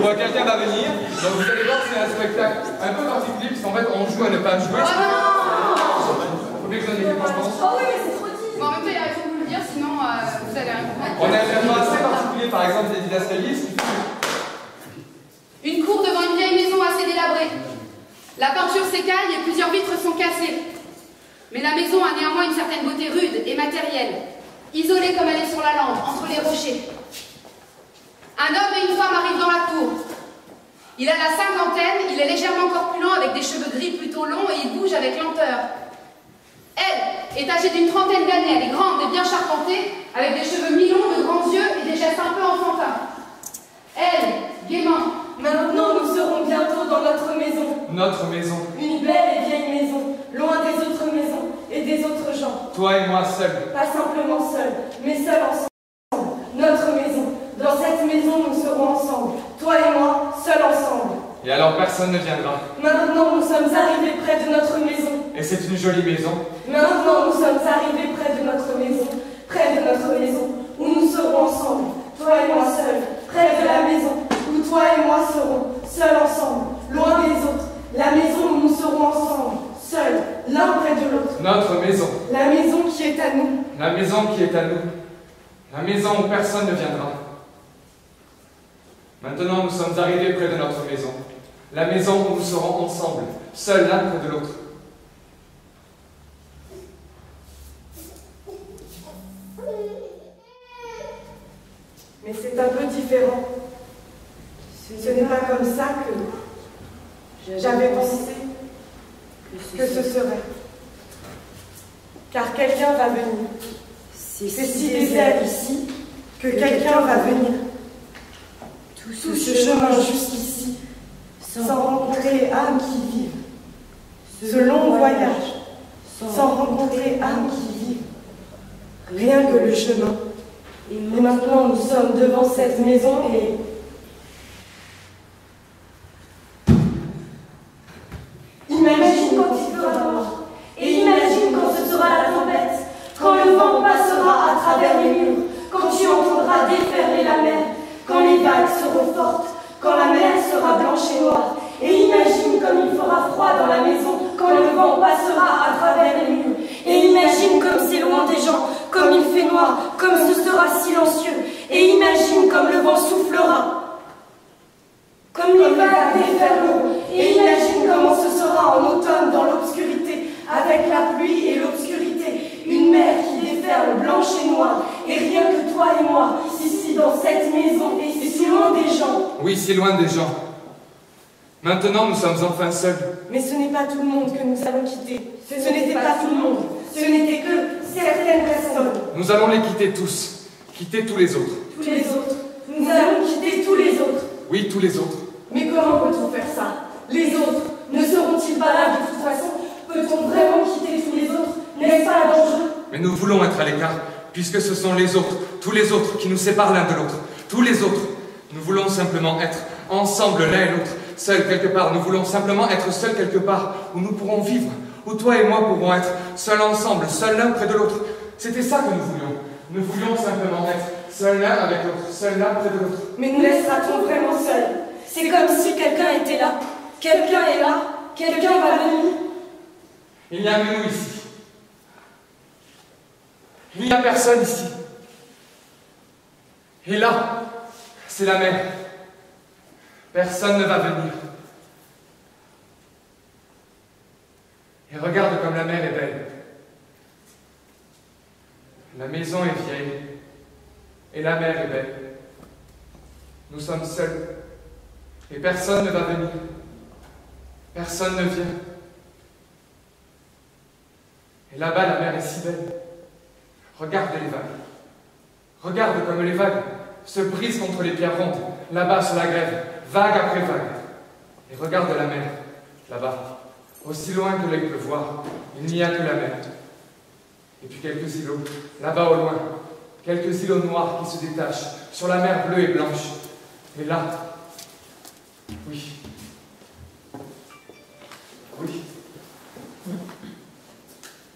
vois quelqu'un va venir, donc vous allez voir c'est un spectacle un peu particulier, puisqu'en fait on joue à ne pas jouer. Faut bien que vous en ayez conscience. Oh oui, mais c'est trop dit. Bon, en même temps, il a raison de vous le dire, sinon vous allez rien comprendre. On a un endroit assez particulier, par exemple des didascaliers. Une cour devant une vieille maison assez délabrée. La peinture s'écaille et plusieurs vitres sont cassées. Mais la maison a néanmoins une certaine beauté rude et matérielle, isolée comme elle est sur la lande, entre les rochers. Un homme et une femme arrivent dans la cour. Il a la cinquantaine, il est légèrement corpulent avec des cheveux gris plutôt longs et il bouge avec lenteur. Elle est âgée d'une trentaine d'années, elle est grande et bien charpentée, avec des cheveux mi-longs, de grands yeux et des gestes un peu enfantins. Elle, gaiement. Maintenant, nous serons bientôt dans notre maison. Notre maison. Une belle et vieille maison, loin des autres maisons et des autres gens. Toi et moi seuls. Pas simplement seuls, mais seuls ensemble. Notre maison. Dans cette maison, nous serons ensemble. Toi et moi, seuls ensemble. Et alors personne ne viendra. Maintenant, nous sommes arrivés près de notre maison. Et c'est une jolie maison. Maintenant, nous sommes arrivés près de notre maison. Près de notre maison, où nous serons ensemble. Toi et moi seuls. Près de la maison, où toi et moi serons. Seuls ensemble. Loin des autres. La maison où nous serons ensemble. Seuls, l'un près de l'autre. Notre maison. La maison qui est à nous. La maison qui est à nous. La maison où personne ne viendra. Maintenant, nous sommes arrivés près de notre maison. La maison où nous serons ensemble, seuls l'un près de l'autre. Mais c'est un peu différent. Ce n'est pas comme ça que j'avais pensé que ce serait. Car quelqu'un va venir. C'est si désert ici que quelqu'un va venir. Tout ce chemin jusqu'ici, sans rencontrer âme qui vive. Ce long voyage, sans rencontrer âme qui vive. Rien que le chemin. Et maintenant, nous sommes devant cette maison et... Imagine quand il fera noir. Et imagine quand ce sera la tempête. Quand le vent passera à travers les murs. Quand tu entendras déferler la mer. Quand les vagues seront fortes. Quand la mer sera blanche et noire. Et imagine comme il fera froid dans la maison. Quand le vent passera à travers les murs. Et imagine comme c'est loin des gens. Comme il fait noir. Comme ce sera silencieux. Et imagine comme le vent soufflera. Comme les vagues déferleront. Et imagine comment ce sera en automne dans l'obscurité. Avec la pluie et l'obscurité. Une mer qui déferle blanche et noire. Et rien que toi et moi. Ici dans cette maison. Et si loin des gens. Oui, si loin des gens. Maintenant, nous sommes enfin seuls. Mais ce n'est pas tout le monde que nous allons quitter. Ce n'était pas tout le monde. Ce n'était que certaines personnes. Nous allons les quitter tous. Quitter tous les autres. Tous les autres. Nous allons quitter tous les autres. Oui, tous les autres. Mais comment peut-on faire ça? Les autres ne seront-ils pas là de toute façon? Peut-on vraiment quitter tous les autres? N'est-ce pas dangereux? Mais nous voulons être à l'écart, puisque ce sont les autres, tous les autres qui nous séparent l'un de l'autre. Tous les autres. Nous voulons simplement être ensemble l'un et l'autre, seuls quelque part. Nous voulons simplement être seuls quelque part, où nous pourrons vivre, où toi et moi pourrons être seuls ensemble, seuls l'un près de l'autre. C'était ça que nous voulions. Nous voulions simplement être seuls l'un avec l'autre, seuls l'un près de l'autre. Mais nous laissera-t-on vraiment seuls? C'est comme si quelqu'un était là. Quelqu'un est là. Quelqu'un va venir. Il n'y a que nous ici. Il n'y a personne ici. Et là, c'est la mer. Personne ne va venir. Et regarde comme la mer est belle. La maison est vieille. Et la mer est belle. Nous sommes seuls. Et personne ne va venir. Personne ne vient. Et là-bas, la mer est si belle. Regarde les vagues. Regarde comme les vagues se brisent contre les pierres rondes, là-bas sur la grève, vague après vague. Et regarde la mer, là-bas. Aussi loin que l'œil peut voir, il n'y a que la mer. Et puis quelques îlots, là-bas au loin. Quelques îlots noirs qui se détachent sur la mer bleue et blanche. Et là, oui. Oui.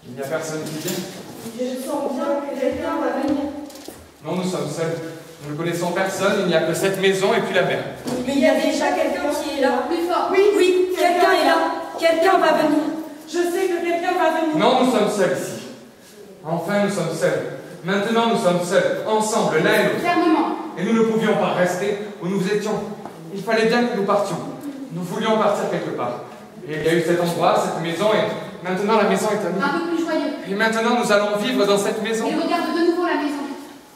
Il n'y a personne qui vient. Je sens bien que quelqu'un va venir. Non, nous sommes seuls. Nous ne connaissons personne, il n'y a que cette maison et puis la mer. Mais il y a déjà quelqu'un qui est là. Plus fort. Oui, oui, quelqu'un est là. Quelqu'un va venir. Je sais que quelqu'un va venir. Non, nous sommes seuls ici. Enfin, nous sommes seuls. Maintenant, nous sommes seuls, ensemble, l'un et l'autre. Fermement. Et nous ne pouvions pas rester où nous étions. Il fallait bien que nous partions. Nous voulions partir quelque part. Et il y a eu cet endroit, cette maison, et maintenant la maison est à nous. Un peu plus joyeux. Et maintenant, nous allons vivre dans cette maison. Et regarde de nouveau la maison.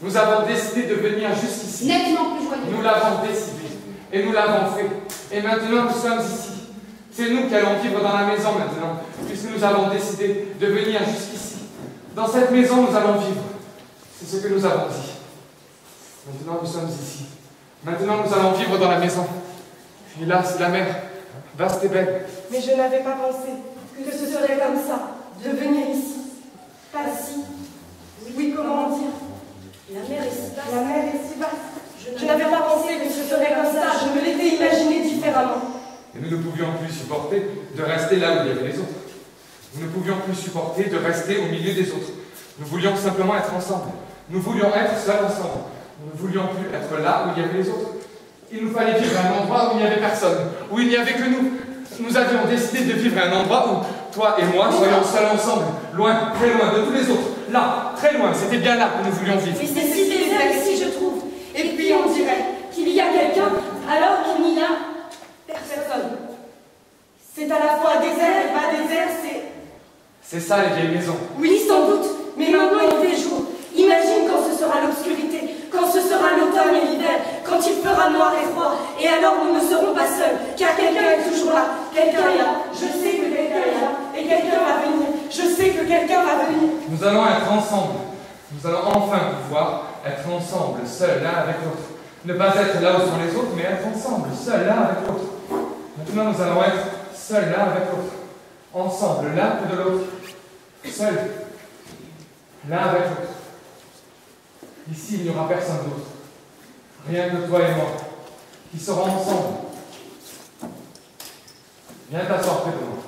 Nous avons décidé de venir jusqu'ici. Nettement plus joyeux. Nous l'avons décidé. Et nous l'avons fait. Et maintenant, nous sommes ici. C'est nous qui allons vivre dans la maison maintenant, puisque nous avons décidé de venir jusqu'ici. Dans cette maison, nous allons vivre. C'est ce que nous avons dit. Maintenant, nous sommes ici. Maintenant, nous allons vivre dans la maison. Et là, c'est la mer, vaste et belle. Mais je n'avais pas pensé que ce serait comme ça, de venir ici. Pas si. Oui, comment dire? La mer est si basse. La mer est si basse. Je n'avais pas pensé que ce serait comme ça. Je me l'étais imaginé différemment. Et nous ne pouvions plus supporter de rester là où il y avait les autres. Nous ne pouvions plus supporter de rester au milieu des autres. Nous voulions simplement être ensemble. Nous voulions être seuls ensemble. Nous ne voulions plus être là où il y avait les autres. Il nous fallait vivre à un endroit où il n'y avait personne, où il n'y avait que nous. Nous avions décidé de vivre à un endroit où toi et moi soyons seuls ensemble, loin, très loin de tous les autres. Là, très loin, c'était bien là que nous voulions vivre. Mais c'est si désert ici, je trouve. Et puis on dirait qu'il y a quelqu'un alors qu'il n'y a personne. C'est à la fois désert et pas désert, C'est ça les vieilles maisons. Oui, sans doute, mais maintenant il fait jour. Imagine quand ce sera l'obscurité, quand ce sera l'automne et l'hiver, quand il fera noir et froid, et alors nous ne serons pas seuls, car quelqu'un est toujours là, quelqu'un est là, je sais que quelqu'un est là, et quelqu'un va venir, je sais que quelqu'un va venir. Nous allons être ensemble. Nous allons enfin pouvoir être ensemble, seuls l'un avec l'autre. Ne pas être là où sont les autres, mais être ensemble, seuls l'un avec l'autre. Maintenant, nous allons être seuls l'un avec l'autre. Ensemble, l'un près de l'autre. Seuls, l'un avec l'autre. Ici, il n'y aura personne d'autre. Rien que toi et moi, qui serons ensemble. Viens t'asseoir près de moi.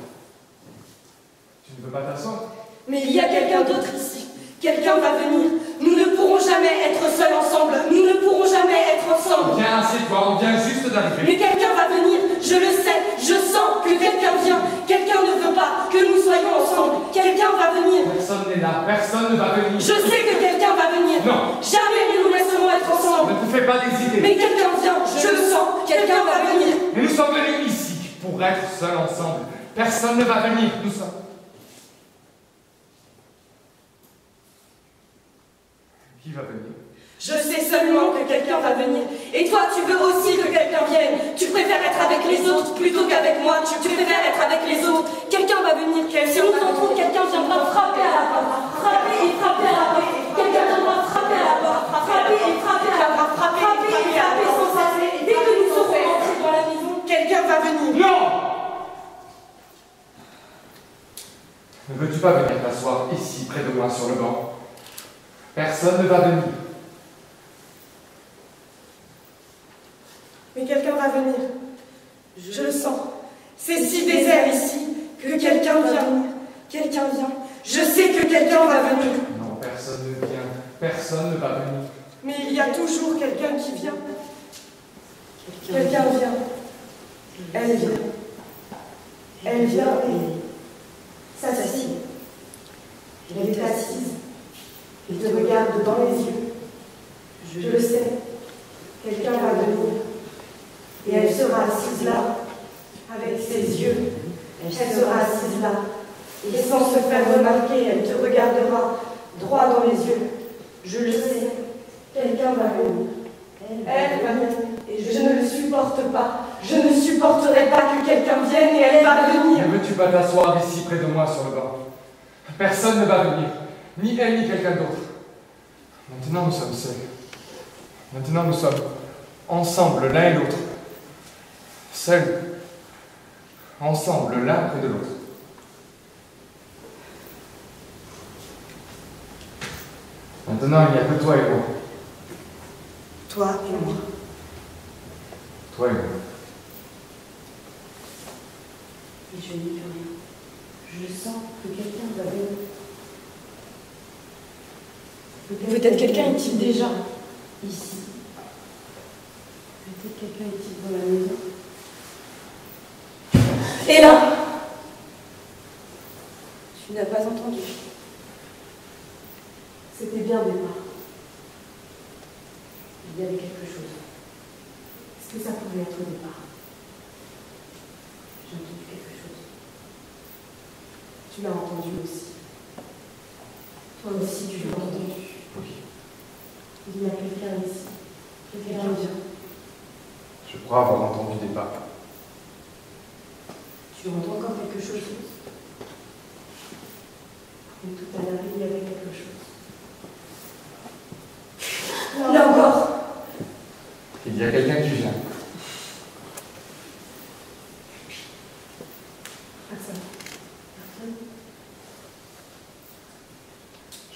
Tu ne veux pas t'asseoir? Mais il y a quelqu'un d'autre ici. Quelqu'un va venir. Nous ne pourrons jamais être seuls ensemble. Nous ne pourrons jamais être ensemble. Viens, assieds-toi, on vient juste d'arriver. Mais quelqu'un va venir. Je le sais. Je sens que quelqu'un vient. Quelqu'un ne veut pas que nous soyons ensemble. Quelqu'un va venir. Personne n'est là, personne ne va venir. Je sais que quelqu'un va venir. Non. Jamais nous nous laisserons être ensemble. Ne te fais pas des idées. Mais quelqu'un vient. Je le sens. Quelqu'un va venir. Mais nous sommes venus ici pour être seuls ensemble. Personne ne va venir. Nous sommes... Qui va venir? Je sais seulement que quelqu'un va venir. Et toi, tu veux aussi que quelqu'un vienne. Tu préfères être avec les autres plutôt qu'avec moi. Tu préfères être avec les autres. Quelqu'un va venir. Si nous entrons, quelqu'un viendra frapper à la porte. Frapper et frapper à la porte. Quelqu'un viendra frapper à la porte. Frapper et frapper à la porte. Frapper et frapper sans cesse. Et dès que nous serons entrés dans la maison, quelqu'un va venir. Non! Ne veux-tu pas venir t'asseoir ici, près de moi, sur le banc? Personne ne va venir. Mais quelqu'un va venir. Je le sens. C'est si désert ici que quelqu'un vient. Quelqu'un vient. Je sais que quelqu'un va venir. Non, personne ne vient. Personne ne va venir. Mais il y a toujours quelqu'un qui vient. Quelqu'un vient. Elle vient. Elle vient et s'assied. Elle est assise. Il te regarde dans les yeux. Je le sais. Quelqu'un va venir. Et elle sera assise là, avec ses yeux. Elle sera assise là. Et sans se faire remarquer, elle te regardera droit dans les yeux. Je le sais. Quelqu'un va venir. Elle va venir. Et je ne le supporte pas. Je ne supporterai pas que quelqu'un vienne et elle va venir. Ne veux-tu pas t'asseoir ici, près de moi, sur le banc? Personne ne va venir. Ni elle, ni quelqu'un d'autre. Maintenant, nous sommes seuls. Maintenant, nous sommes ensemble, l'un et l'autre. Seuls. Ensemble, l'un près de l'autre. Maintenant, il n'y a que toi et moi. Toi et moi. Toi et moi. Et je n'y peux rien. Je sens que quelqu'un va venir. Peut-être quelqu'un est-il déjà ici. Quelqu'un est-il dans la maison? Et là, Tu n'as pas entendu. C'était bien départ. Il y avait quelque chose. Est-ce que ça pouvait être au départ? J'ai entendu quelque chose. Tu l'as entendu aussi. Toi aussi, tu l'as entendu. Oui. Il y a quelqu'un ici. Quelqu'un vient. Je crois avoir entendu des pas. Tu entends encore quelque chose? Et tout à l'heure, il y avait quelque chose. là encore. Il y a quelqu'un qui vient. Personne. Personne.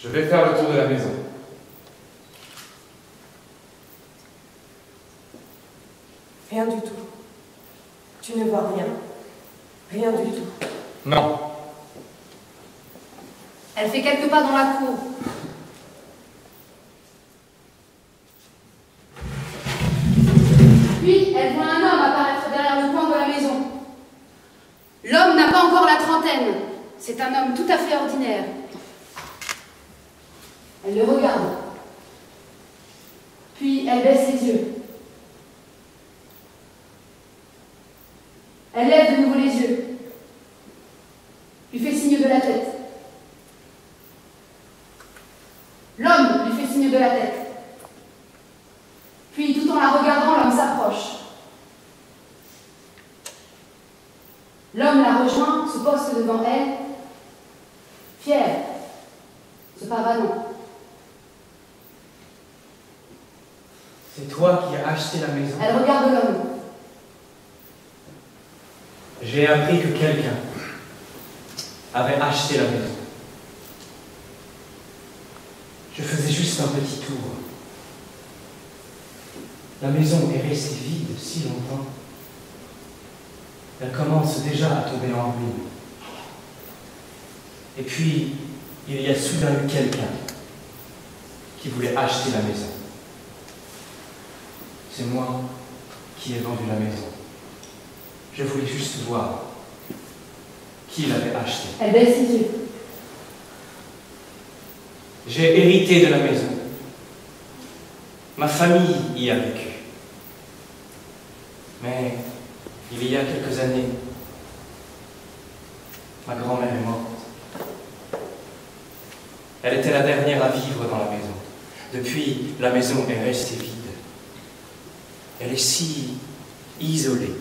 Je vais faire le tour de la maison. Rien du tout. Tu ne vois rien. Rien du tout. Non. Elle fait quelques pas dans la cour. Puis, elle voit un homme apparaître derrière le coin de la maison. L'homme n'a pas encore la trentaine. C'est un homme tout à fait ordinaire. Elle le regarde. Puis, elle baisse les yeux. Elle lève de nouveau les yeux. Lui fait signe de la tête. L'homme lui fait signe de la tête. Puis, tout en la regardant, l'homme s'approche. L'homme la rejoint, se poste devant elle, fier, se pavane. C'est toi qui as acheté la maison. Elle regarde l'homme. J'ai appris que quelqu'un avait acheté la maison. Je faisais juste un petit tour. La maison est restée vide si longtemps. Elle commence déjà à tomber en ruine. Et puis, il y a soudain eu quelqu'un qui voulait acheter la maison. C'est moi qui ai vendu la maison. Je voulais juste voir qui l'avait acheté. Elle baisse les yeux. J'ai hérité de la maison. Ma famille y a vécu. Mais il y a quelques années, ma grand-mère est morte. Elle était la dernière à vivre dans la maison. Depuis, la maison est restée vide. Elle est si isolée,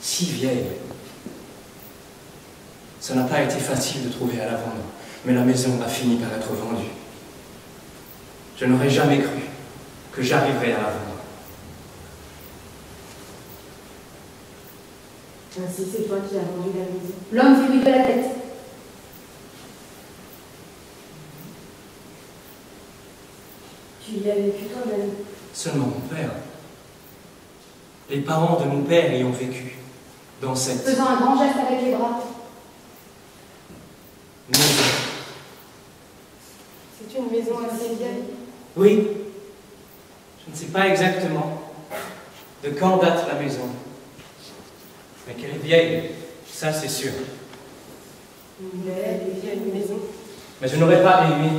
si vieille. Ça n'a pas été facile de trouver à la vendre, mais la maison a fini par être vendue. Je n'aurais jamais cru que j'arriverais à la vendre. Ainsi, c'est toi qui as vendu la maison. L'homme fait oui de la tête. Tu y as vécu toi-même. Seulement mon père. Les parents de mon père y ont vécu, dans cette Faisant un grand geste avec les bras. maison. C'est une maison assez vieille. Oui, je ne sais pas exactement de quand date la maison, mais qu'elle est vieille, ça c'est sûr. Une belle et vieille maison. Mais je n'aurais pas aimé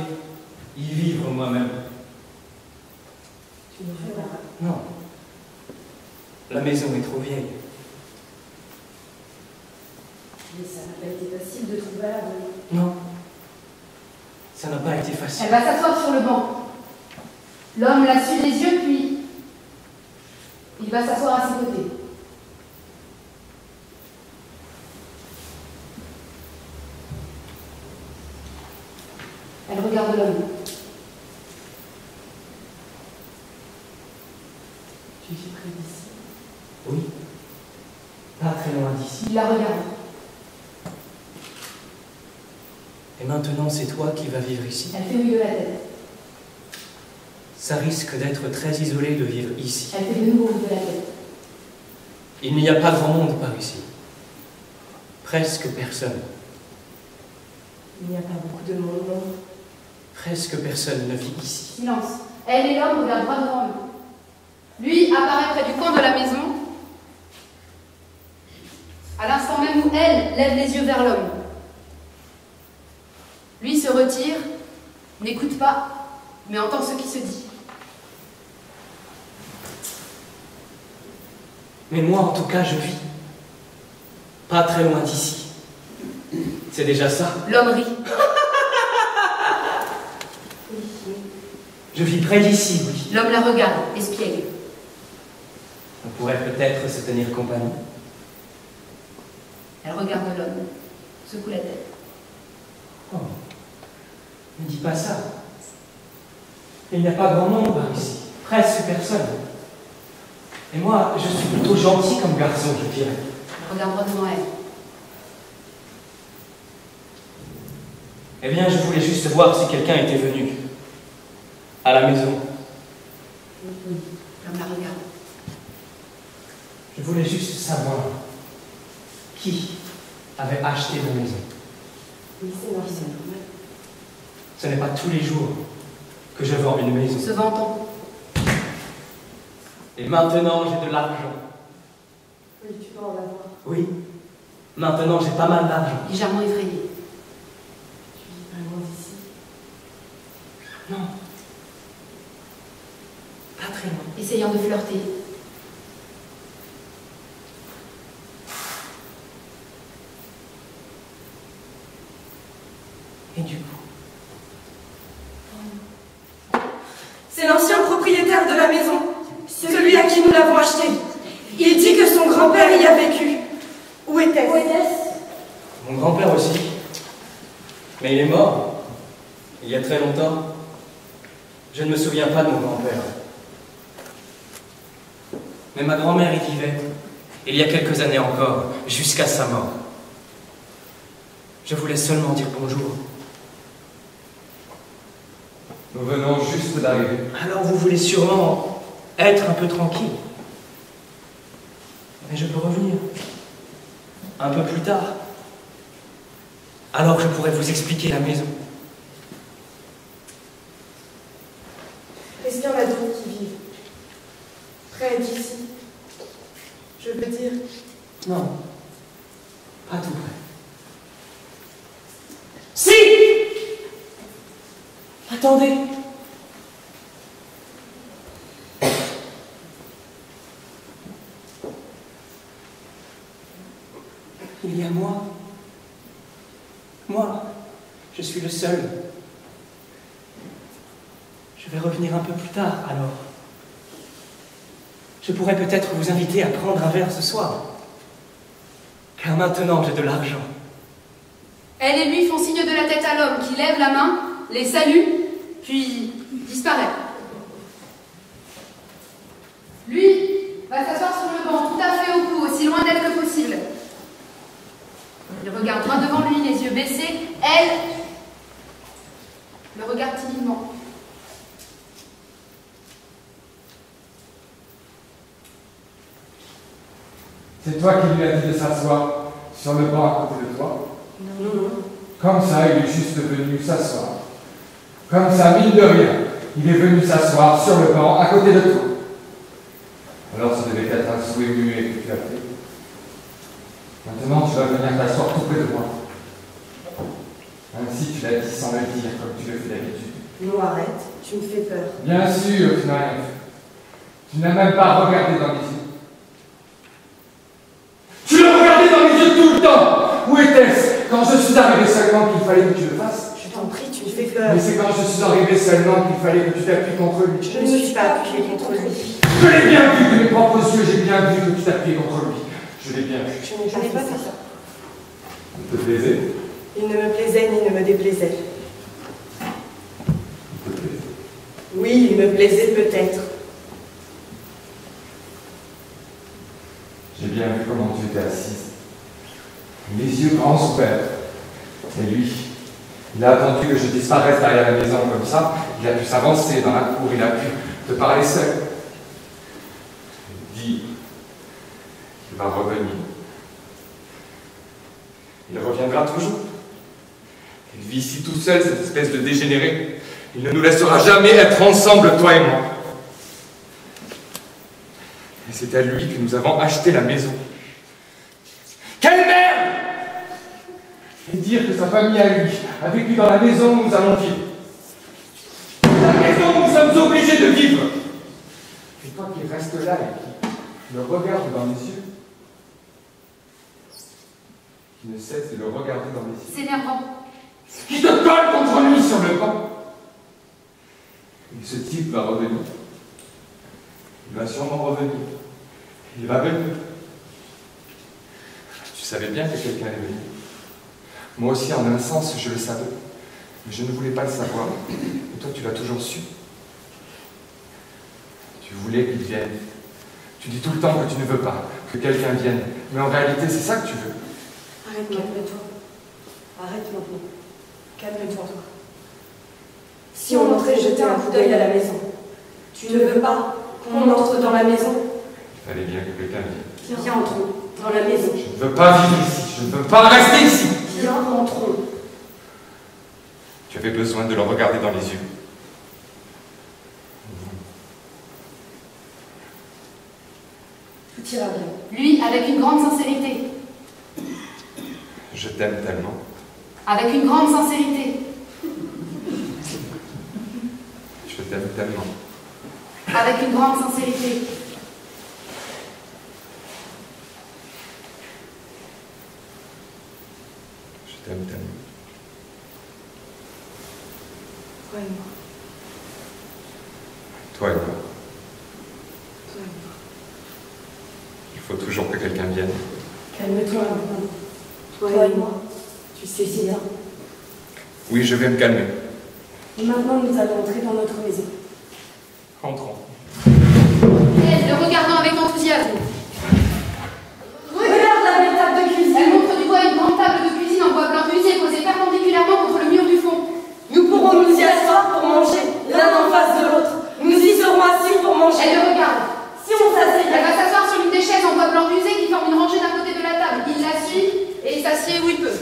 y vivre moi-même. Tu ne fais pas. Non. La maison est trop vieille. Mais ça n'a pas été facile de trouver à la vendre. Non. Ça n'a pas été facile. Elle va s'asseoir sur le banc. L'homme la suit les yeux, puis il va s'asseoir à ses côtés. Elle regarde l'homme. Tu vis près d'ici. Oui. Pas très loin d'ici. Il la regarde. Et maintenant, c'est toi qui vas vivre ici. Elle fait oui de la tête. Ça risque d'être très isolé de vivre ici. Elle fait de nouveau oui de la tête. Il n'y a pas grand monde par ici. Presque personne. Il n'y a pas beaucoup de monde, non? Presque personne ne vit ici. Silence. Elle et l'homme regardent droit devant eux. Lui apparaît près du coin de la maison, à l'instant même où elle lève les yeux vers l'homme. Lui se retire, n'écoute pas, mais entend ce qui se dit. Mais moi, en tout cas, je vis. Pas très loin d'ici. C'est déjà ça. L'homme rit. Je vis près d'ici, oui. L'homme la regarde, espiègle. On pourrait peut-être se tenir compagnie. Elle regarde l'homme, secoue la tête. Oh, ne dis pas ça. Il n'y a pas grand monde par ici. Presque personne. Et moi, je suis plutôt gentil comme garçon, je dirais. Elle regarde droit devant elle. Eh bien, je voulais juste voir si quelqu'un était venu. À la maison. L'homme la regarde. Je voulais juste savoir qui avait acheté ma maison. Oui, c'est normal. Ce n'est pas tous les jours que je vends une maison. Se vantant. Et maintenant, j'ai de l'argent. Oui, tu peux en avoir. Oui. Maintenant, j'ai pas mal d'argent. Légèrement effrayé. Tu vis pas loin d'ici. Non. Pas très loin. Essayant de flirter. Et du coup, C'est l'ancien propriétaire de la maison, celui à qui nous l'avons acheté. Il dit que son grand-père y a vécu. Où était-ce? mon grand-père aussi. Mais il est mort. Il y a très longtemps. Je ne me souviens pas de mon grand-père. Mais ma grand-mère y vivait. Il y a quelques années encore, jusqu'à sa mort. Je voulais seulement dire bonjour. Nous venons juste d'arriver. Alors vous voulez sûrement être un peu tranquille. Mais je peux revenir. Un peu plus tard. Alors je pourrais vous expliquer la maison. Est-ce qu'il y en a d'autres qui vivent près d'ici? Je veux dire. Non. Pas tout près. Si! Attendez. Il y a moi. Moi, je suis le seul. Je vais revenir un peu plus tard, alors. Je pourrais peut-être vous inviter à prendre un verre ce soir. Car maintenant, j'ai de l'argent. Elle et lui font signe de la tête à l'homme qui lève la main, les salue, puis disparaît. Lui va s'asseoir sur le banc, tout à fait au cou, aussi loin d'elle que possible. Il regarde droit devant lui, les yeux baissés. Elle le regarde timidement. C'est toi qui lui as dit de s'asseoir sur le banc à côté de toi. Non. Comme ça, il est juste venu s'asseoir. Comme ça, mine de rien, il est venu s'asseoir sur le banc à côté de toi. Alors, ça devait être un souhait muet que tu as fait. Maintenant, tu vas venir t'asseoir tout près de moi. Ainsi, tu l'as dit sans le dire, comme tu le fais d'habitude. Non, arrête, tu me fais peur. Bien sûr, tu n'as rien fait. Tu n'as même pas regardé dans mes yeux. Tu l'as regardé dans mes yeux tout le temps. Où était-ce quand je suis arrivé seulement qu'il fallait que tu le fasses? Je t'en prie, tu me fais peur. Mais c'est quand je suis arrivé seulement qu'il fallait que tu t'appuies contre lui. Je ne me suis pas appuyée contre lui. Je l'ai bien vu de mes propres yeux, j'ai bien vu que tu t'appuyais contre lui. Je l'ai bien vu. Je n'ai pas fait ça. Il te plaisait? Il ne me plaisait ni ne me déplaisait. Il te plaisait. Oui, il me plaisait peut-être. J'ai bien vu comment tu étais assise. Les yeux grands ouverts. Et lui, il a attendu que je disparaisse derrière la maison comme ça. Il a pu s'avancer dans la cour, il a pu te parler seul. Il dit qu'il va revenir. Il reviendra toujours. Il vit ici tout seul, cette espèce de dégénéré. Il ne nous laissera jamais être ensemble, toi et moi. Et c'est à lui que nous avons acheté la maison. Quelle merde! Et dire que sa famille à lui a vécu dans la maison où nous allons vivre. La maison où nous sommes obligés de vivre. Et toi qui restes là et qui me regarde dans les yeux, qui ne cesse de le regarder dans les yeux, C'est énervant. qui te colle contre lui sur le banc. Et ce type va revenir. Il va sûrement revenir. Il va venir. Tu savais bien que quelqu'un allait venir. Moi aussi, en un sens, je le savais. Mais je ne voulais pas le savoir. Et toi, tu l'as toujours su. Tu voulais qu'il vienne. Tu dis tout le temps que tu ne veux pas, que quelqu'un vienne. Mais en réalité, c'est ça que tu veux. Arrête, calme-toi. Arrête maintenant. Calme-toi. Si on entrait jeter un coup d'œil à la maison, tu ne veux pas qu'on entre dans la maison? Il fallait bien que quelqu'un vienne. Viens, entrons dans la maison. Je ne veux pas vivre ici. Je ne veux pas rester ici. Viens, entrons. Tu avais besoin de le regarder dans les yeux. Tout ira bien. Lui, avec une grande sincérité. Je t'aime tellement. Avec une grande sincérité. Je t'aime tellement. Avec une grande sincérité. Je t'aime tellement. Toi et moi. Toi et moi. Toi et moi. Il faut toujours que quelqu'un vienne. Calme-toi maintenant. Toi et moi. Tu sais si bien. Oui, je vais me calmer. Et maintenant, nous allons entrer dans notre maison. Entrons. Elle, le regardant avec enthousiasme. Regarde la belle table de cuisine. Elle montre du doigt une grande table de cuisine en bois blanc usé posée perpendiculairement contre le mur du fond. Nous pourrons nous y asseoir pour manger, l'un en face de l'autre. Nous y serons assis pour manger. Elle le regarde. Si on Elle s'asseyait, va s'asseoir sur l'une des chaises en bois blanc usé qui forme une rangée d'un côté de la table. Il la suit et s'assied où il peut.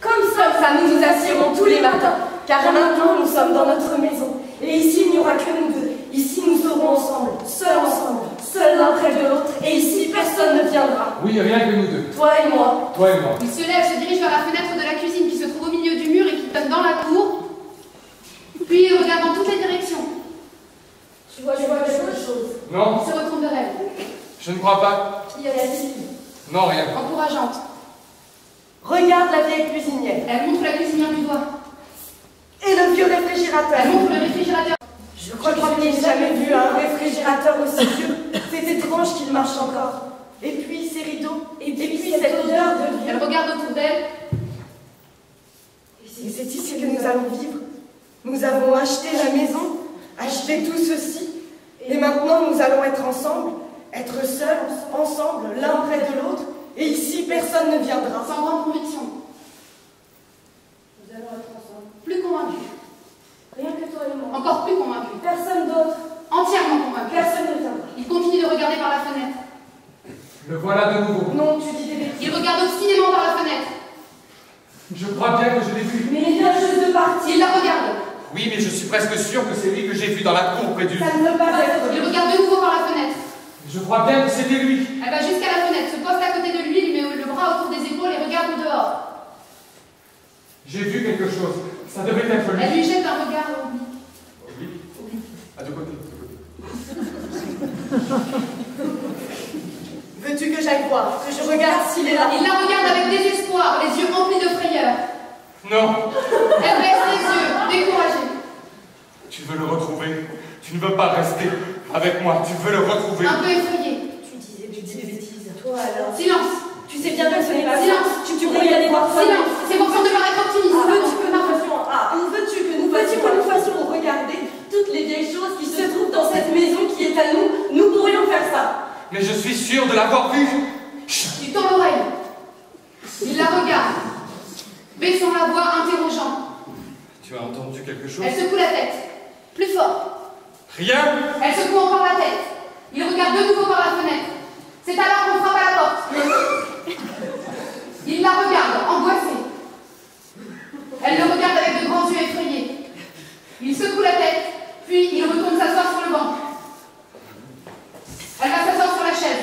comme ça, nous nous assiérons tous les matins. Car maintenant, nous sommes dans notre maison. Et ici, il n'y aura que nous deux. Ici, nous serons ensemble, seuls l'un près de l'autre. Et ici, personne ne viendra. Oui, rien que nous deux. Toi et moi. Toi et moi. Il se lève, se dirige vers la fenêtre de la cuisine qui se trouve au milieu du mur et qui donne dans la cour. Puis il regarde dans toutes les directions. Tu vois quelque chose. Non, Il se retourne vers elle, je ne crois pas. Y a-t-il? Non, rien. encourageante. Regarde la vieille cuisinière. Elle montre la cuisinière du doigt. Et le vieux réfrigérateur. Elle montre le réfrigérateur. Je crois que je n'ai jamais vu un réfrigérateur aussi vieux. C'est étrange qu'il marche encore. Et puis ces rideaux. Et puis cette odeur de Elle vieux. regarde autour d'elle. Et c'est ici que nous allons vivre. Nous avons acheté la maison, acheté tout ceci. Et maintenant nous allons être ensemble, être seuls, ensemble, l'un près de l'autre. Et ici personne ne viendra. Sans grande conviction. Nous allons être ensemble. Plus convaincue. Rien que toi et moi. Encore plus convaincue. Personne d'autre. Entièrement convaincue. Personne ne viendra. Il continue de regarder par la fenêtre. Le voilà de nouveau. Non, tu dis des bêtises. Il regarde obstinément par la fenêtre. Je crois bien que je l'ai vu. Mais il vient juste de partir. Il la regarde. Oui, mais je suis presque sûr que c'est lui que j'ai vu dans la cour près du... Ça ne peut pas être. Il regarde de nouveau par la fenêtre. Je crois bien que c'était lui. Elle va jusqu'à la fenêtre, se poste à côté de lui, lui met le bras autour des épaules et regarde au dehors. J'ai vu quelque chose. Ça devait être lui. Elle lui jette un regard oblique. Oui. À deux côtés. Veux-tu que j'aille voir, que je regarde s'il est là? Il la regarde avec désespoir, les yeux remplis de frayeur. Non. Elle baisse les yeux, découragée. Tu veux le retrouver. Tu ne veux pas rester avec moi. Tu veux le retrouver. Un peu effrayée. Tu disais des bêtises. Toi alors. Silence. Tu sais bien que ce n'est pas Silence. ça. Tu pourrais y aller voir toi. Silence. C'est pour son devoir être optimiste. Où veux-tu que nous fassions regarder toutes les vieilles choses qui se trouvent dans cette maison qui est à nous? Nous pourrions faire ça. Mais je suis sûr de l'avoir vu. Chut. Il tend l'oreille. Il la regarde, baissant la voix, interrogeant. Tu as entendu quelque chose? Elle secoue la tête. Plus fort. Rien. Elle secoue encore la tête. Il regarde de nouveau par la fenêtre. C'est alors qu'on frappe à la porte. Il la regarde, angoissée. Elle le regarde avec de grands yeux effrayés. Il secoue la tête, puis il retourne s'asseoir sur le banc. Elle va s'asseoir sur la chaise.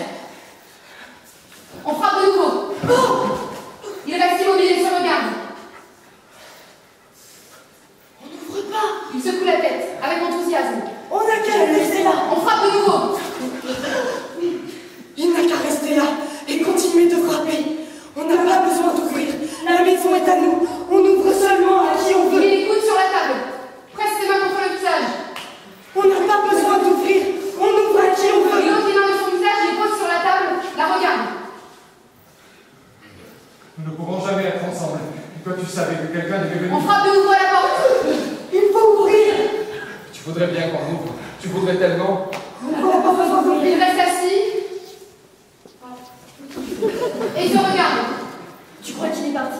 Toi, tu savais que quelqu'un devait venir. On frappe de nouveau à la porte. Il faut ouvrir. Tu voudrais bien qu'on ouvre. Tu voudrais tellement. Il reste assis. Et se regarde. Tu crois qu'il est parti?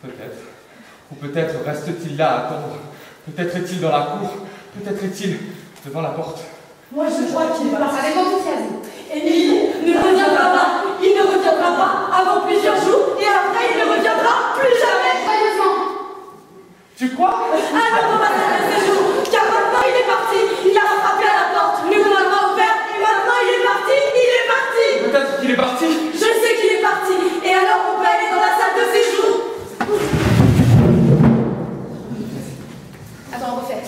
Peut-être. Ou peut-être reste-t-il là à attendre. Peut-être est-il dans la cour. Peut-être est-il devant la porte. Moi, je crois qu'il est parti. Avec enthousiasme. Et il ne reviendra pas. Il ne reviendra pas avant plusieurs jours. Et après, il ne reviendra plus jamais. Joyeusement. Tu crois? Alors, on va faire le séjour. Car maintenant, il est parti. Il a frappé à la porte. Nous l'avons pas ouvert. Et maintenant, il est parti. Il est parti. Peut-être qu'il est parti. Je sais qu'il est parti. Et alors, on peut aller dans la salle de séjour. Attends, on refait.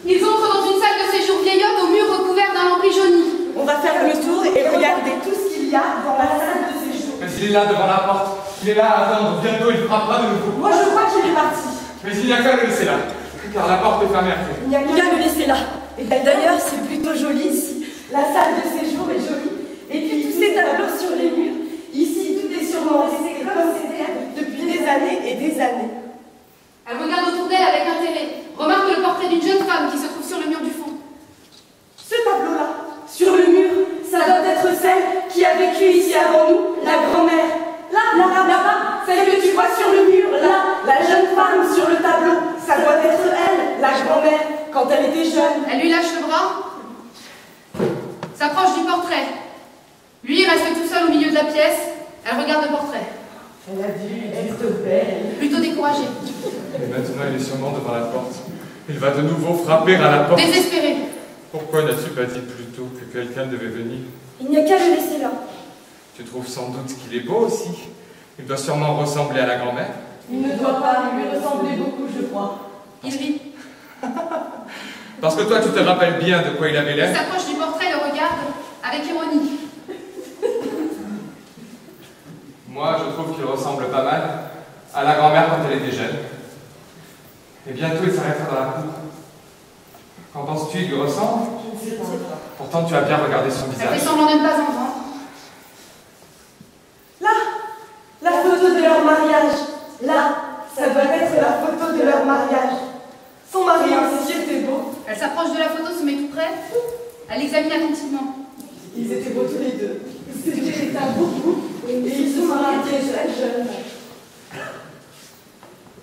Ils entrent dans une salle de séjour vieillotte au mur recouvert d'un lambris jauni. On va faire le tour et regarder tout ce qu'il y a dans la salle de séjour. Mais il est là devant la porte. Il est là à attendre. Bientôt, il frappera de nouveau. Moi, je crois qu'il est parti. Mais il n'y a qu'à le laisser là. Car la porte est fermée après. Il n'y a qu'à le laisser là. Et d'ailleurs, c'est plutôt joli ici. La salle de séjour est jolie. Et puis, tous ces tableaux sur les murs. Ici, tout est sûrement resté comme c'était depuis des années et des années. Elle regarde autour d'elle avec intérêt. Remarque le portrait d'une jeune femme qui se trouve sur le mur du fond. Ce tableau-là, sur le mur, ça doit être celle qui a vécu ici avant nous, la grand-mère. Là-bas, celle que tu vois sur le mur, là, la jeune femme sur le tableau, ça doit être elle, la grand-mère, quand elle était jeune. Elle lui lâche le bras, s'approche du portrait. Lui reste tout seul au milieu de la pièce. Elle regarde le portrait. Elle a dû être belle. Plutôt découragée. Et maintenant, il est sûrement devant la porte. Il va de nouveau frapper à la porte. Désespérée. Pourquoi n'as-tu pas dit plus tôt que quelqu'un devait venir? Il n'y a qu'à le laisser là. Tu trouves sans doute qu'il est beau aussi. Il doit sûrement ressembler à la grand-mère. Il ne doit pas lui ressembler beaucoup, je crois. Il rit. Parce que toi, tu te rappelles bien de quoi il avait Il l'air. s'approche du portrait et le regarde avec ironie. Moi, je trouve qu'il ressemble pas mal à la grand-mère quand elle était jeune. Et bientôt, il s'arrêtera dans la cour. Qu'en penses-tu? Il lui ressemble? Je ne sais pas. Pourtant, tu as bien regardé son Elle visage. fait semblant de ne pas entendre. Là, la photo de leur mariage. Là, ça doit être la photo de leur mariage. Son mari aussi était beau. Elle s'approche de la photo, se met tout près. Elle l'examine attentivement. Ils étaient beaux tous les deux. C'était un beau couple. Et ils se sont mariés très jeunes.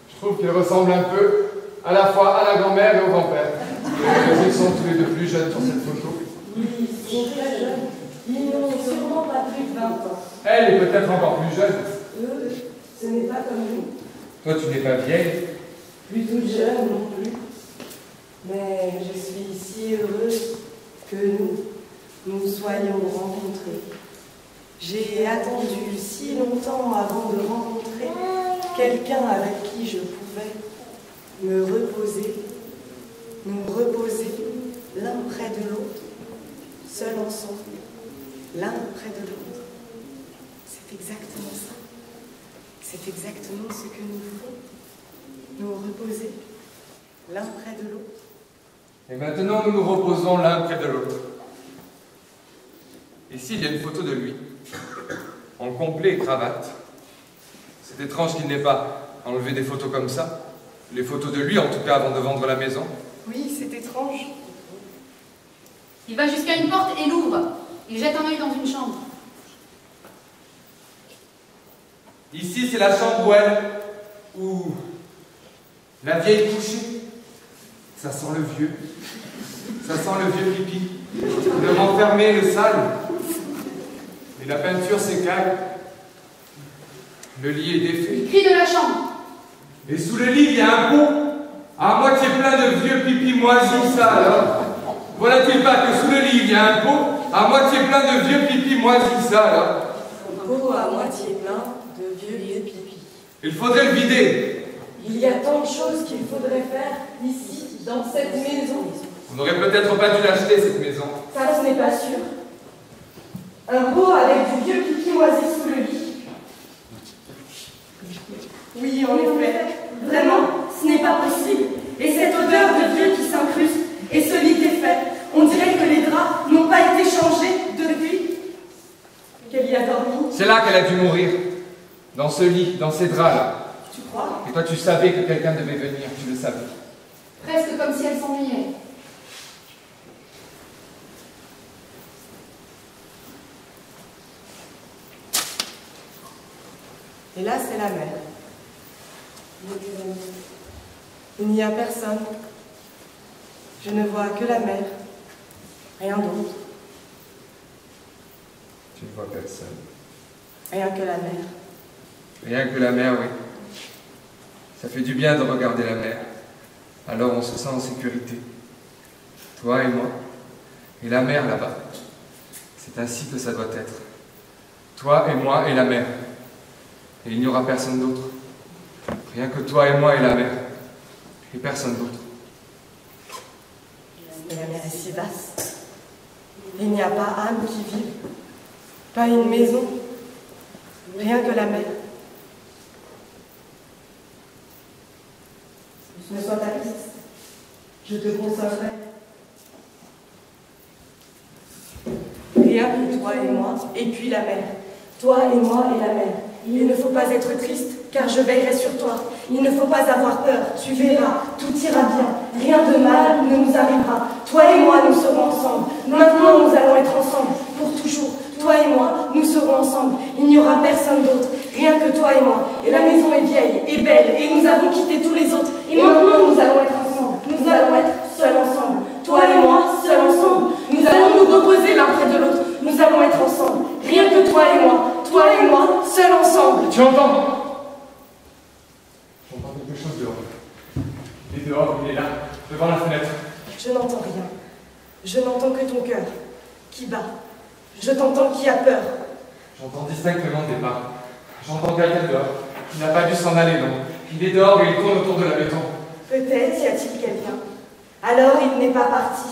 Je trouve qu'il ressemble un peu à la fois à la grand-mère et au grand-père. Mais ils sont tous les deux plus jeunes sur cette photo. Oui, ils sont très jeunes. Ils n'ont sûrement pas plus de 20 ans. Elle est peut-être encore plus jeune. Eux, ce n'est pas comme nous. Toi, tu n'es pas vieille. Plus toute jeune non plus. Mais je suis si heureuse que nous soyons rencontrés. J'ai attendu si longtemps avant de rencontrer quelqu'un avec qui je pouvais me reposer, nous reposer l'un près de l'autre, seuls ensemble, l'un près de l'autre. C'est exactement ça. C'est exactement ce que nous voulons. Nous reposer l'un près de l'autre. Et maintenant, nous nous reposons l'un près de l'autre. Ici, il y a une photo de lui, en complet et cravate. C'est étrange qu'il n'ait pas enlevé des photos comme ça. Les photos de lui, en tout cas, avant de vendre la maison. Oui, c'est étrange. Il va jusqu'à une porte et l'ouvre. Il jette un œil dans une chambre. Ici, c'est la chambre où elle, où la vieille couchée. Ça sent le vieux. Ça sent le vieux pipi. Le renfermé, le sale. Et la peinture s'écale. Le lit est défait. Il crie de la chambre. Et sous le lit, il y a un pot à moitié plein de vieux pipi moisis, ça alors. Voilà-t-il pas que sous le lit, il y a un pot à moitié plein de vieux pipi moisis, ça alors. Un pot à moitié plein de vieux pipi. Il faudrait le vider. Il y a tant de choses qu'il faudrait faire ici, dans cette maison. On n'aurait peut-être pas dû l'acheter, cette maison. Ça, ce n'est pas sûr. Un pot avec du vieux pipi moisi sous le lit. Oui, en effet. Vraiment, ce n'est pas possible. Et cette odeur de vieux qui s'incruste, et ce lit défait, on dirait que les draps n'ont pas été changés depuis qu'elle y a dormi. C'est là qu'elle a dû mourir. Dans ce lit, dans ces draps-là. Tu crois? Et toi, tu savais que quelqu'un devait venir, tu le savais. Presque comme si elle s'ennuyait. Et là, c'est la mer. Il n'y a personne. Je ne vois que la mer. Rien d'autre. Tu ne vois personne. Rien que la mer. Rien que la mer, oui. Ça fait du bien de regarder la mer. Alors on se sent en sécurité. Toi et moi. Et la mer là-bas. C'est ainsi que ça doit être. Toi et moi et la mer. Et il n'y aura personne d'autre. Rien que toi et moi et la mer. Et personne d'autre. Et la mer est si vaste. Il n'y a pas âme qui vive. Pas une maison. Rien que la mer. Ne sois pas triste. Je te consolerai. Rien que toi et moi, et puis la mer. Toi et moi et la mer. Il ne faut pas être triste, car je veillerai sur toi. Il ne faut pas avoir peur, tu verras, tout ira bien. Rien de mal ne nous arrivera. Toi et moi, nous serons ensemble. Maintenant, nous allons être ensemble, pour toujours. Toi et moi, nous serons ensemble. Il n'y aura personne d'autre, rien que toi et moi. Et la maison est vieille et belle, et nous avons quitté tous les autres. Et maintenant, nous allons être ensemble. Nous allons être seuls ensemble. Toi et moi, seuls ensemble. Nous allons nous reposer l'un près de l'autre. Nous allons être ensemble. Rien que toi et moi, seuls ensemble. Tu entends? J'entends quelque chose dehors. Il est dehors, il est là, devant la fenêtre. Je n'entends rien. Je n'entends que ton cœur qui bat. Je t'entends qui a peur. J'entends distinctement des pas. J'entends quelqu'un dehors. Il n'a pas dû s'en aller, non. Il est dehors et il tourne autour de la maison. Peut-être y a-t-il quelqu'un. Alors il n'est pas parti.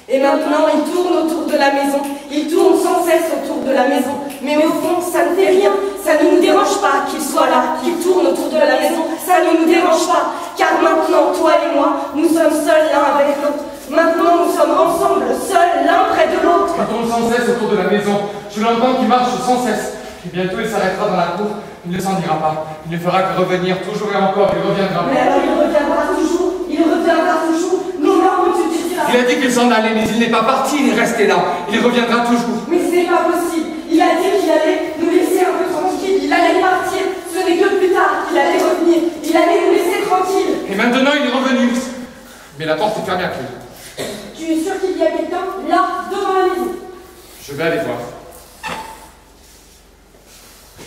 Et maintenant il tourne autour de la maison. Il tourne sans cesse autour de la maison. Mais au fond, ça ne fait rien. Ça ne nous dérange pas qu'il soit là, qu'il tourne autour de la maison. Ça ne nous dérange pas. Car maintenant, toi et moi, nous sommes seuls l'un avec l'autre. Maintenant, nous sommes ensemble, seuls l'un près de l'autre. Il tourne sans cesse autour de la maison. Je l'entends qui marche sans cesse. Et bientôt il s'arrêtera dans la cour. Il ne s'en ira pas. Il ne fera que revenir toujours et encore. Il reviendra. Mais alors il reviendra toujours. Il reviendra toujours. Non, non, tu te diras. Il a dit qu'il s'en allait, mais il n'est pas parti. Il est resté là. Il reviendra toujours. Mais ce n'est pas possible. Il a dit qu'il allait nous laisser un peu tranquille. Il allait partir. Ce n'est que plus tard qu'il allait revenir. Il allait nous laisser tranquille. Et maintenant il est revenu. Mais la porte est fermée à clé. Tu es sûr qu'il y a quelqu'un là, devant la maison? Je vais aller voir.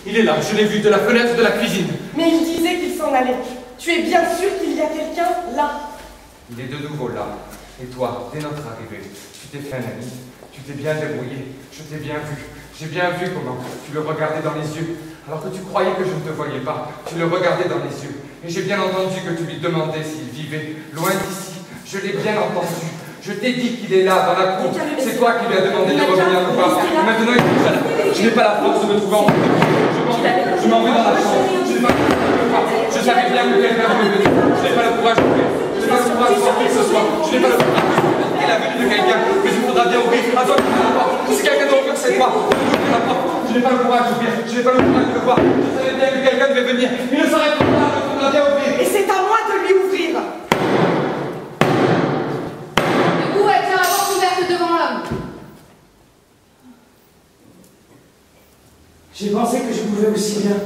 Il est là, je l'ai vu de la fenêtre de la cuisine. Mais il disait qu'il s'en allait. Tu es bien sûr qu'il y a quelqu'un là? Il est de nouveau là. Et toi, dès notre arrivée, tu t'es fait un ami. Tu t'es bien débrouillé. Je t'ai bien vu. J'ai bien vu comment tu le regardais dans les yeux. Alors que tu croyais que je ne te voyais pas, tu le regardais dans les yeux. Et j'ai bien entendu que tu lui demandais s'il vivait loin d'ici. Je l'ai bien entendu. Je t'ai dit qu'il est là, dans la cour. C'est toi qui lui as demandé de revenir nous voir. Et maintenant, il est là. Je n'ai pas la force de me trouver en cour. Je m'en vais dans la chambre. Je n'ai pas le courage. Je savais bien que quelqu'un voulait venir. Je n'ai pas le courage d'ouvrir. Je n'ai pas le courage de sortir ce soir. Je n'ai pas le courage de sortir la venue de quelqu'un. Mais il faudra bien ouvrir. À toi qui ouvre la porte. Si quelqu'un doit ouvrir, c'est toi. Ouvrir la porte. Je n'ai pas le courage d'ouvrir. Je n'ai pas le courage de le voir. Je savais bien que quelqu'un devait venir. Il ne s'arrête pas là. Il faudra bien ouvrir. Et c'est à moi de lui ouvrir. Debout, elle tient la porte ouverte devant l'homme. J'ai pensé que je pouvais aussi bien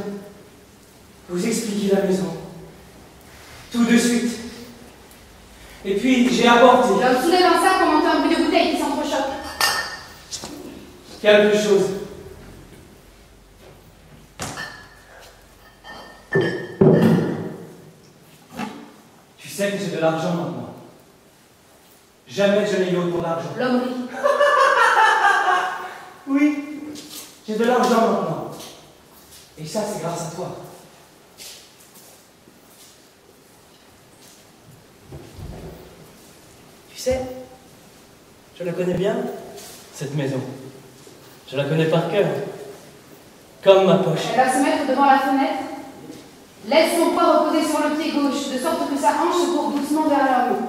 vous expliquer la maison. Tout de suite. Et puis, j'ai apporté L'homme soulève un sac, on entend un bruit de bouteille qui s'entrechoque. quelque chose. Tu sais que j'ai de l'argent maintenant. Jamais je n'ai eu autant d'argent. L'homme rit. Oui, j'ai de l'argent maintenant. Et ça, c'est grâce à toi. Tu sais, je la connais bien. Cette maison, je la connais par cœur. Comme ma poche. Elle va se mettre devant la fenêtre, laisse son poids reposer sur le pied gauche, de sorte que sa hanche se court doucement vers la rue.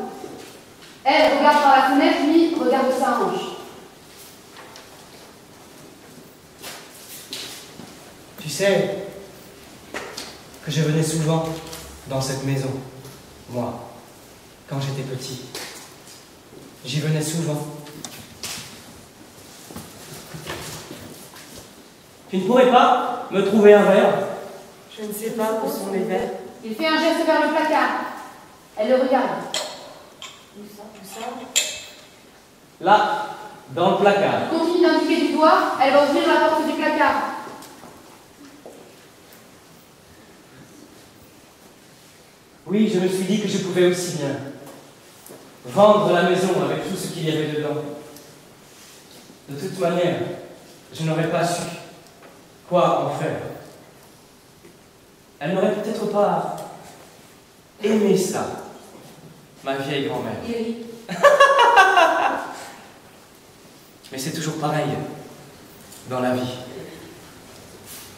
Elle regarde par la fenêtre, lui regarde sa hanche. Tu sais, que je venais souvent dans cette maison, moi, quand j'étais petit. J'y venais souvent. Tu ne pourrais pas me trouver un verre? Je ne sais pas où sont les verres. Il fait un geste vers le placard. Elle le regarde. Où ça? Là, dans le placard. Il continue d'indiquer du doigt. Elle va ouvrir la porte du placard. Oui, je me suis dit que je pouvais aussi bien vendre la maison avec tout ce qu'il y avait dedans. De toute manière, je n'aurais pas su quoi en faire. Elle n'aurait peut-être pas aimé ça, ma vieille grand-mère. Il rit. Mais c'est toujours pareil dans la vie.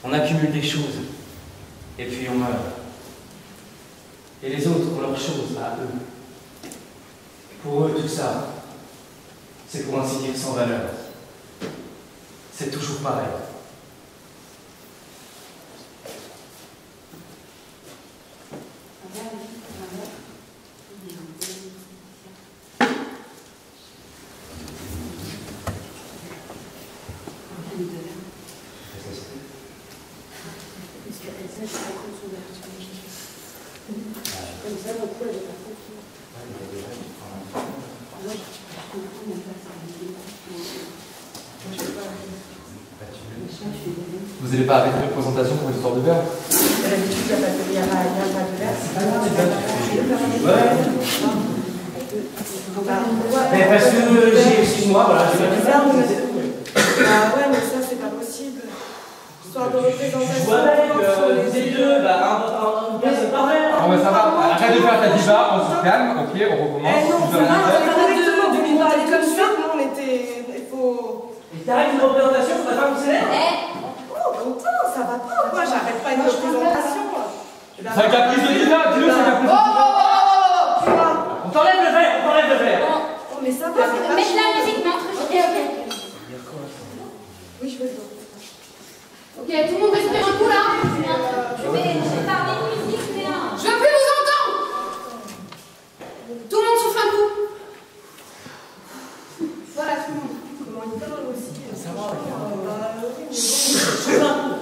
On accumule des choses et puis on meurt. Et les autres ont leurs choses à eux. Pour eux, tout ça, c'est pour ainsi dire sans valeur. C'est toujours pareil. Vous n'allez pas arrêter de présentation pour une histoire de verre? D'habitude, il n'y a pas de verre. C'est pas grave, Mais parce que j'ai, excuse-moi, voilà, j'ai pas bizarre, ah ouais, mais ça, c'est pas possible. Histoire de représentation. Je vois avec, vous êtes deux, une personne par verre. Non mais ça va, arrête de faire ta diva, on se calme, ok, on recommence. Eh non, Tu ça veux rien va, faire. correctement, du coup, aller comme ça, nous, on était... Il faut... Et t'arrêtes une représentation, faudrait pas me s'énerve. Oh, content, ça va pas. Moi, j'arrête pas une représentation. C'est un caprice de diva, dis-le, c'est un caprice de diva. Tu vois. On t'enlève le verre, on t'enlève le verre. Oh, mais ça va. Mets la musique, non? Ok, ok. Oui, je veux le voir. Ok, tout le monde respire un coup là. J'ai parlé de musique, mais non. Je veux plus vous entendre. Tout le monde souffle un coup. Voilà, tout le monde. Comment il parle aussi. Ça va, oui, mais bon.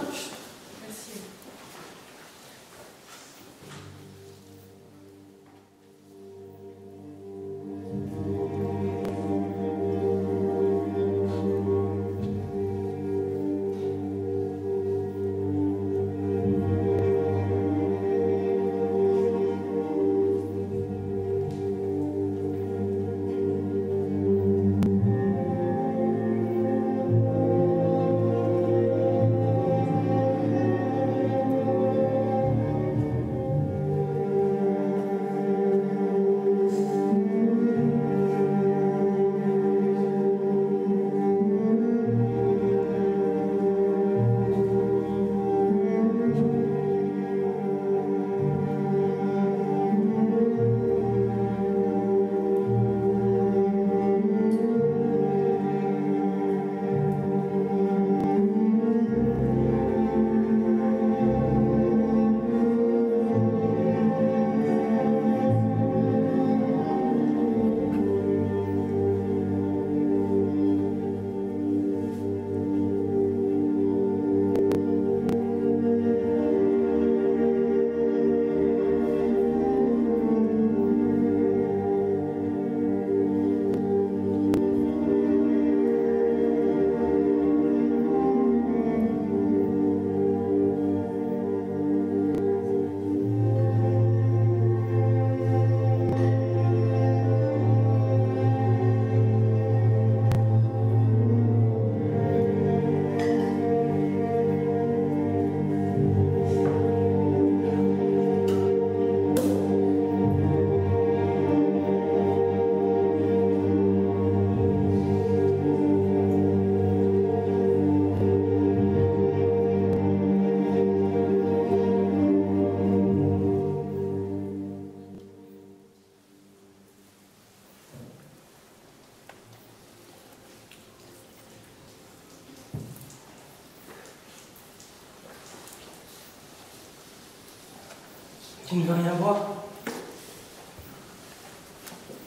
Tu ne veux rien boire?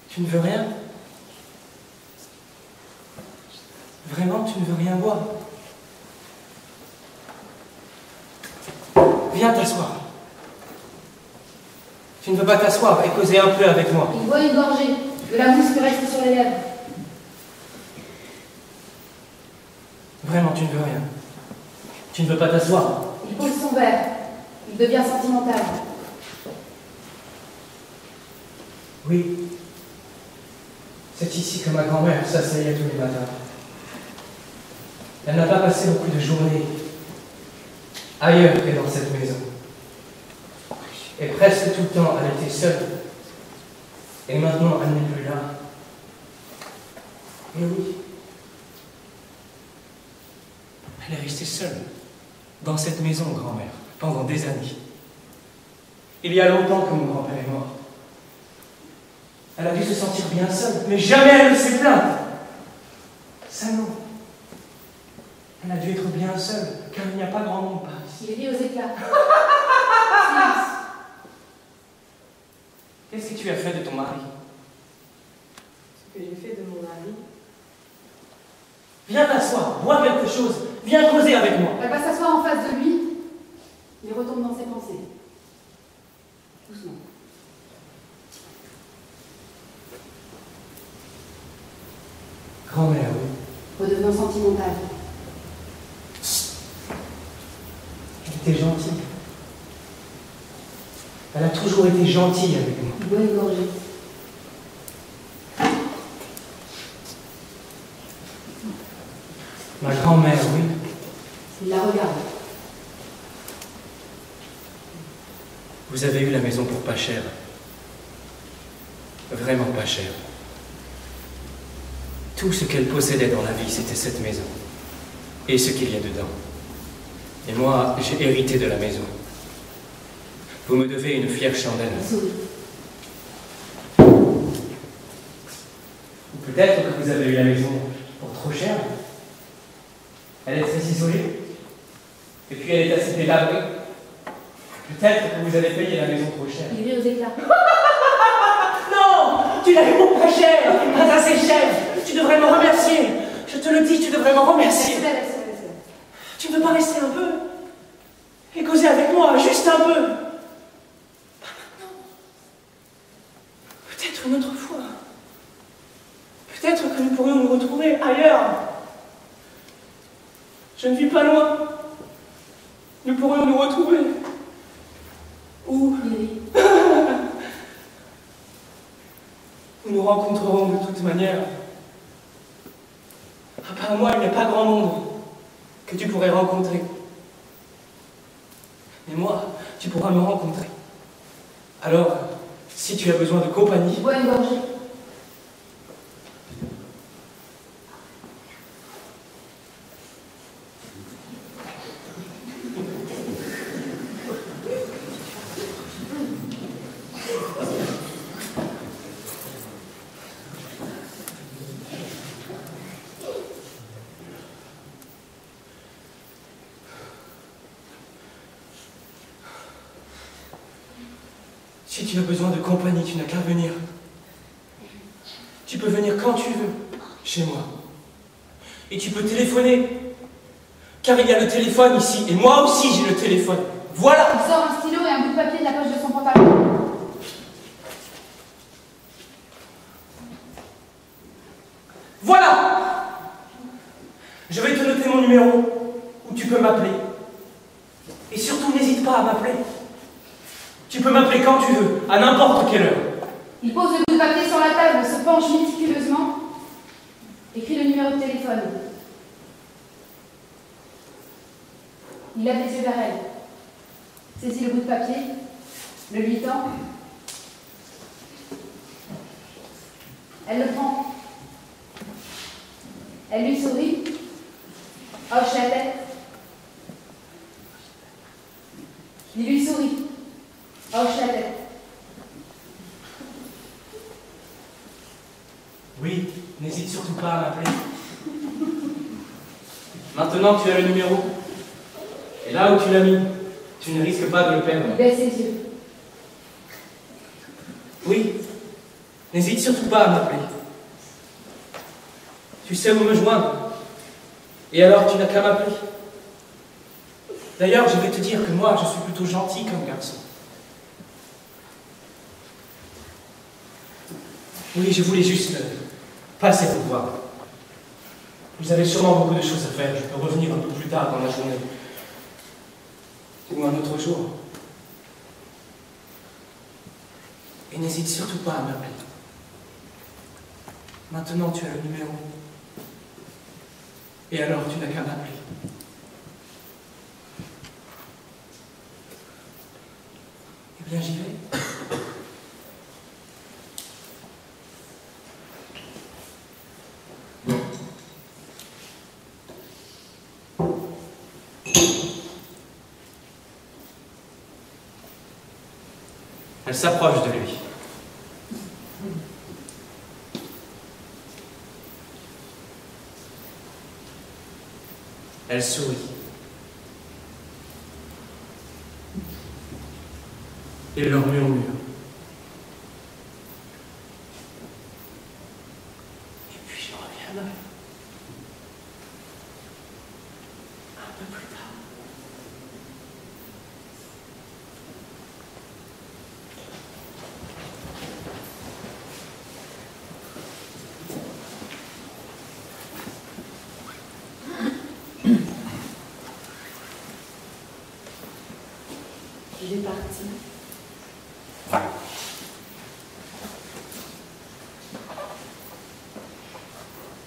Tu ne veux rien? Vraiment, tu ne veux rien boire? Viens t'asseoir. Tu ne veux pas t'asseoir et causer un peu avec moi? Il boit une gorgée, de la mousse qui reste sur les lèvres. Vraiment, tu ne veux rien. Tu ne veux pas t'asseoir? Il pose son verre. Il devient sentimental. Oui. C'est ici que ma grand-mère s'asseyait tous les matins. Elle n'a pas passé beaucoup de journées ailleurs que dans cette maison. Et presque tout le temps, elle était seule. Et maintenant, elle n'est plus là. Et oui. Elle est restée seule dans cette maison, grand-mère, pendant des années. Il y a longtemps que mon grand-père est mort. Elle a dû se sentir bien seule, mais jamais elle ne s'est plainte. Ça non. Elle a dû être bien seule, car il n'y a pas grand monde par ici. Il rit aux éclats. Qu'est-ce que tu as fait de ton mari? Ce que j'ai fait de mon mari. Viens t'asseoir, bois quelque chose, viens causer avec moi. Elle va s'asseoir en face de lui. Il retombe dans ses pensées. Doucement. Grand-mère, oui. Redevenant sentimental. Elle était gentille. Elle a toujours été gentille avec moi. Il boit une gorgée. Ma grand-mère, oui. Il la regarde. Vous avez eu la maison pour pas cher. Vraiment pas cher. Tout ce qu'elle possédait dans la vie, c'était cette maison. Et ce qu'il y a dedans. Et moi, j'ai hérité de la maison. Vous me devez une fière chandelle. Il sourit. Ou peut-être que vous avez eu la maison pour trop cher. Elle est très isolée. Et puis elle est assez délabrée. Peut-être que vous avez payé la maison trop cher. Il rit aux éclats. Non! Tu l'as eu pour pas cher! Pas assez cher! Tu devrais me remercier! Je te le dis, tu devrais me remercier! Laisse-le. Tu ne veux pas rester un peu? Et causer avec moi, juste un peu? Pas maintenant. Peut-être une autre fois. Peut-être que nous pourrions nous retrouver ailleurs. Je ne vis pas loin. Nous pourrions nous retrouver. Où? Il rit. Nous nous rencontrerons de toute manière. À part moi, il n'y a pas grand monde que tu pourrais rencontrer. Mais moi, tu pourras me rencontrer. Alors, si tu as besoin de compagnie... Il boit une gorgée. Si tu as besoin de compagnie, tu n'as qu'à venir. Tu peux venir quand tu veux, chez moi. Et tu peux téléphoner. Car il y a le téléphone ici, et moi aussi j'ai le téléphone. Voilà! Il sort un stylo et un bout de papier de la poche de son pantalon. Voilà! Je vais te noter mon numéro, où tu peux m'appeler. Et surtout, n'hésite pas à m'appeler. Tu peux m'appeler quand tu veux, à n'importe quelle heure. Il pose le bout de papier sur la table, se penche méticuleusement, écrit le numéro de téléphone. Il lève les yeux vers elle, saisit le bout de papier, le lui tend. Elle le prend. Elle lui sourit, hoche la tête. Il lui sourit, hoche la tête. Oui, n'hésite surtout pas à m'appeler. Maintenant, tu as le numéro. Et là où tu l'as mis, tu ne risques pas de le perdre. Il baisse ses yeux. Oui, n'hésite surtout pas à m'appeler. Tu sais où me joindre. Et alors, tu n'as qu'à m'appeler. D'ailleurs, je vais te dire que moi, je suis plutôt gentil comme garçon. Oui, je voulais juste passer vous voir. Vous avez sûrement beaucoup de choses à faire. Je peux revenir un peu plus tard dans la journée. Ou un autre jour. Et n'hésite surtout pas à m'appeler. Maintenant, tu as le numéro. Et alors, tu n'as qu'à m'appeler. Eh bien, j'y vais. Elle s'approche de lui. Elle sourit. Et leur murmure. Et puis je reviendrai. Un peu plus tard. Il est parti.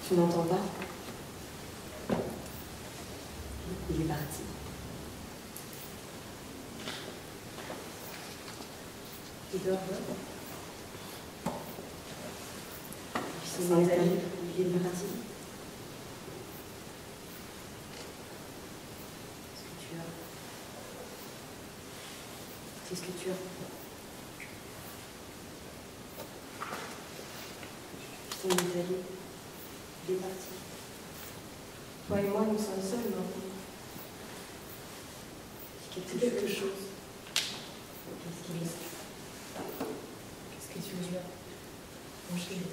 Tu n'entends pas? Il est parti. Il dort. Il s'en est allé. Il est parti. Qu'est-ce que tu as? Il s'en est allé. Il est parti. Toi et moi, nous sommes seuls maintenant. Quelque chose. Qu'est-ce qu'il est? Qu'est-ce que tu veux dire? Mon chéri,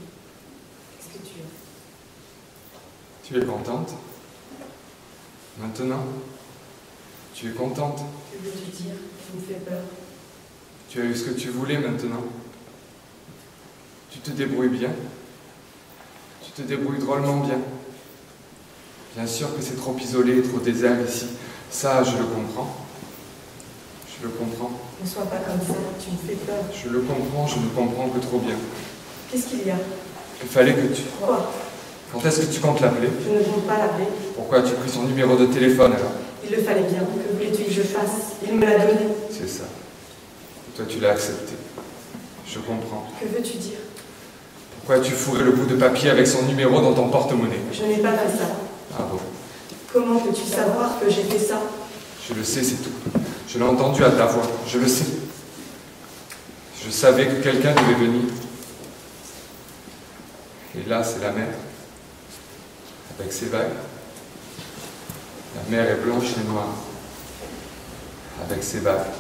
qu'est-ce que tu as? Tu es contente? Maintenant? Tu es contente? Que veux-tu dire? Tu me fais peur. Tu as eu ce que tu voulais maintenant. Tu te débrouilles bien. Tu te débrouilles drôlement bien. Bien sûr que c'est trop isolé, trop désert ici. Ça, je le comprends. Je le comprends. Ne sois pas comme ça, tu me fais peur. Je le comprends, je ne comprends que trop bien. Qu'est-ce qu'il y a? Il fallait que tu... Quoi? Quand est-ce que tu comptes l'appeler? Je ne compte pas l'appeler. Pourquoi as-tu pris son numéro de téléphone alors? Il le fallait bien. Que voulais-tu que je fasse? Il me l'a donné. C'est ça. Et toi, tu l'as accepté. Je comprends. Que veux-tu dire? Pourquoi as-tu fourré le bout de papier avec son numéro dans ton porte-monnaie? Je n'ai pas fait ça. Ah bon? Comment peux-tu savoir que j'ai fait ça? Je le sais, c'est tout. Je l'ai entendu à ta voix. Je le sais. Je savais que quelqu'un devait venir. Et là, c'est la mer. Avec ses vagues. La mer est blanche et noire. Avec ses vagues.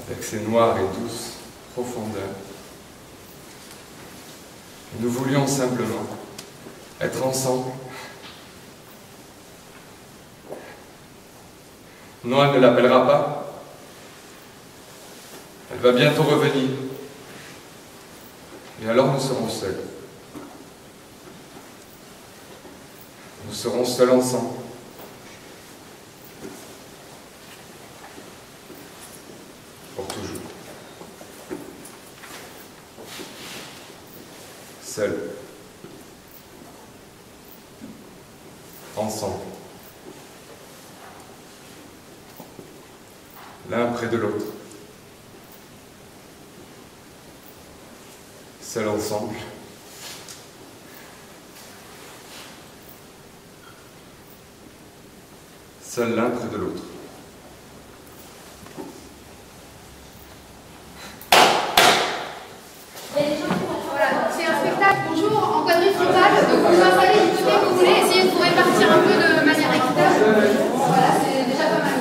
Avec ses noires et douces profondeurs. Et nous voulions simplement être ensemble. Non, elle ne l'appellera pas. Elle va bientôt revenir. Et alors nous serons seuls. Nous serons seuls ensemble. Pour toujours. Seuls. Ensemble. L'un près de l'autre. Seuls ensemble. Seuls l'un près de l'autre. Voilà, c'est un spectacle, bonjour, en quadrifrontal, donc vous vous installez du côté que vous voulez, essayez de vous répartir un peu de manière équitable. Voilà, c'est déjà pas mal.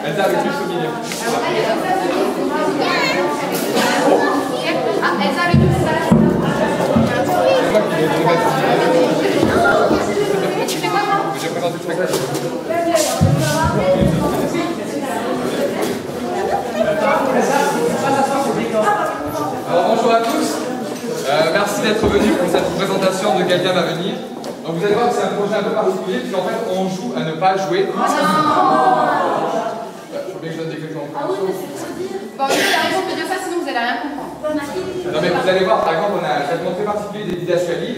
Elle t'a avec lui, Allez, comme ça, c'est bien. ça avec nous, c'est ça là. Tu fais quoi, moi? J'ai présenté le spectacle. Alors bonjour à tous, merci d'être venus pour cette présentation de Quelqu'un va venir. Donc vous allez voir que c'est un projet un peu particulier puisqu'en fait on joue à ne pas jouer. Oh non. Faut bien que je donne des quelques Ah oui, mais c'est trop dire. Bon, il a raison de dire ça, sinon vous allez rien comprendre. Non mais vous allez voir, par exemple, on a un traitement très particulier des didascalies.